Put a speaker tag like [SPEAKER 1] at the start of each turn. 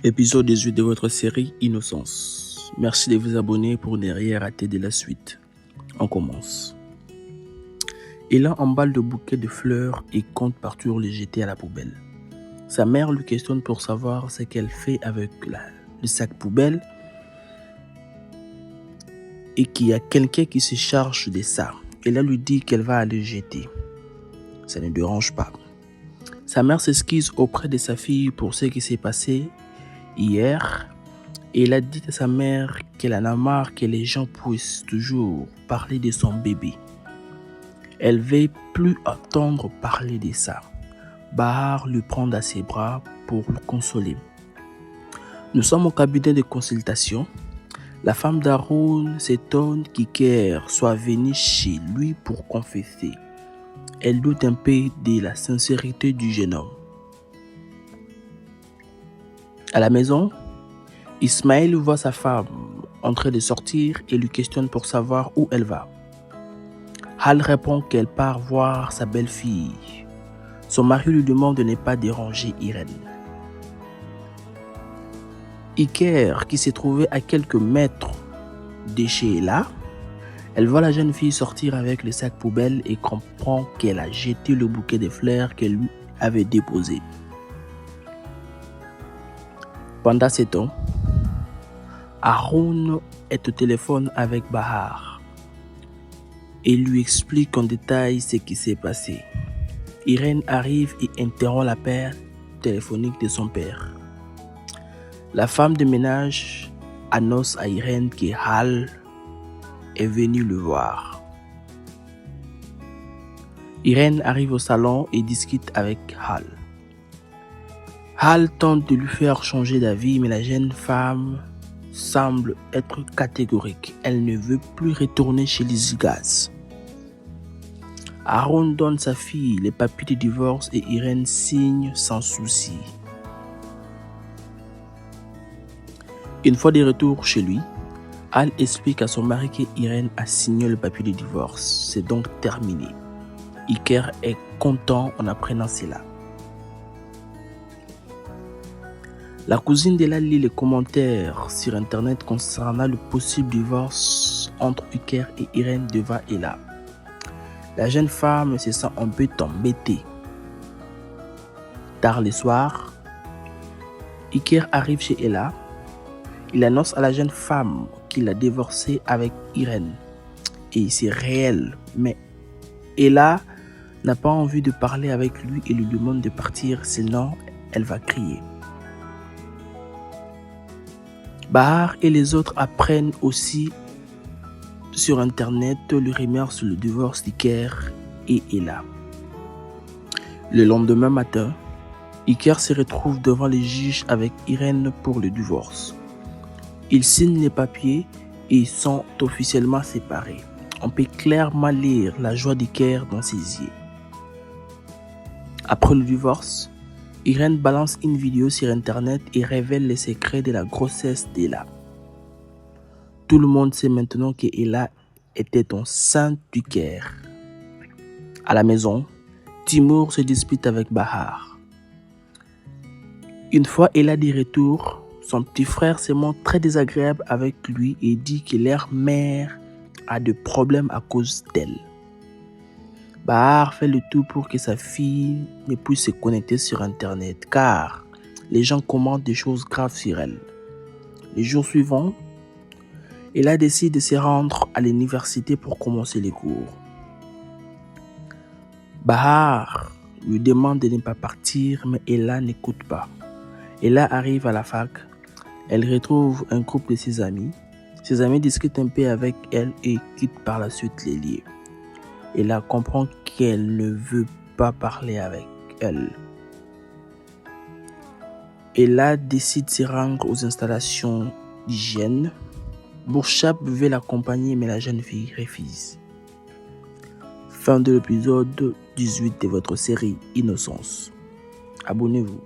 [SPEAKER 1] Épisode 18 de votre série Innocence. Merci de vous abonner pour ne rien rater de la suite. On commence. Ella emballe le bouquet de fleurs et compte partir les jeter à la poubelle. Sa mère lui questionne pour savoir ce qu'elle fait avec le sac poubelle et qu'il y a quelqu'un qui se charge de ça. Ella lui dit qu'elle va aller jeter. Ça ne dérange pas. Sa mère s'excuse auprès de sa fille pour ce qui s'est passé hier. Et elle a dit à sa mère qu'elle en a marre que les gens puissent toujours parler de son bébé. Elle ne veut plus entendre parler de ça. Bahar lui prend dans ses bras pour le consoler. Nous sommes au cabinet de consultation. La femme d'Haroun s'étonne qu'Iker soit venu chez lui pour confesser. Elle doute un peu de la sincérité du jeune homme. À la maison, Ismaël voit sa femme en train de sortir et lui questionne pour savoir où elle va. Hal répond qu'elle part voir sa belle-fille. Son mari lui demande de ne pas déranger Irène. Iker, qui s'est trouvé à quelques mètres de chez Ella, elle voit la jeune fille sortir avec le sac poubelle et comprend qu'elle a jeté le bouquet de fleurs qu'elle lui avait déposé. Pendant ce temps, Haroun est au téléphone avec Bahar et lui explique en détail ce qui s'est passé. Irène arrive et interrompt l'appel téléphonique de son père. La femme de ménage annonce à Irène que Hal est venu le voir. Irène arrive au salon et discute avec Hal. Hal tente de lui faire changer d'avis, mais la jeune femme semble être catégorique. Elle ne veut plus retourner chez les Zigaz. Haroun donne sa fille les papiers de divorce et Irène signe sans souci. Une fois de retour chez lui, Hal explique à son mari que Irène a signé le papier de divorce. C'est donc terminé. Iker est content en apprenant cela. La cousine d'Ella lit les commentaires sur internet concernant le possible divorce entre Iker et Irène devant Ella. La jeune femme se sent un peu embêtée. Tard le soir, Iker arrive chez Ella. Il annonce à la jeune femme qu'il a divorcé avec Irène. Et c'est réel, mais Ella n'a pas envie de parler avec lui et lui demande de partir, sinon elle va crier. Bahar et les autres apprennent aussi sur internet le rumeur sur le divorce d'Iker et Ella. Le lendemain matin, Iker se retrouve devant les juges avec Irène pour le divorce. Ils signent les papiers et sont officiellement séparés. On peut clairement lire la joie d'Iker dans ses yeux. Après le divorce, Irène balance une vidéo sur internet et révèle les secrets de la grossesse d'Ella. Tout le monde sait maintenant que Ella était enceinte d'Iker. À la maison, Timur se dispute avec Bahar. Une fois Ella de retour, son petit frère se montre très désagréable avec lui et dit que leur mère a des problèmes à cause d'elle. Bahar fait le tout pour que sa fille ne puisse se connecter sur internet car les gens commentent des choses graves sur elle. Les jours suivants, Ella décide de se rendre à l'université pour commencer les cours. Bahar lui demande de ne pas partir, mais Ella n'écoute pas. Ella arrive à la fac. Elle retrouve un groupe de ses amis. Ses amis discutent un peu avec elle et quittent par la suite les lieux. Ella comprend qu'elle ne veut pas parler avec elle. Ella décide de se rendre aux installations d'hygiène. Bourchab veut l'accompagner, mais la jeune fille refuse. Fin de l'épisode 18 de votre série Innocence. Abonnez-vous.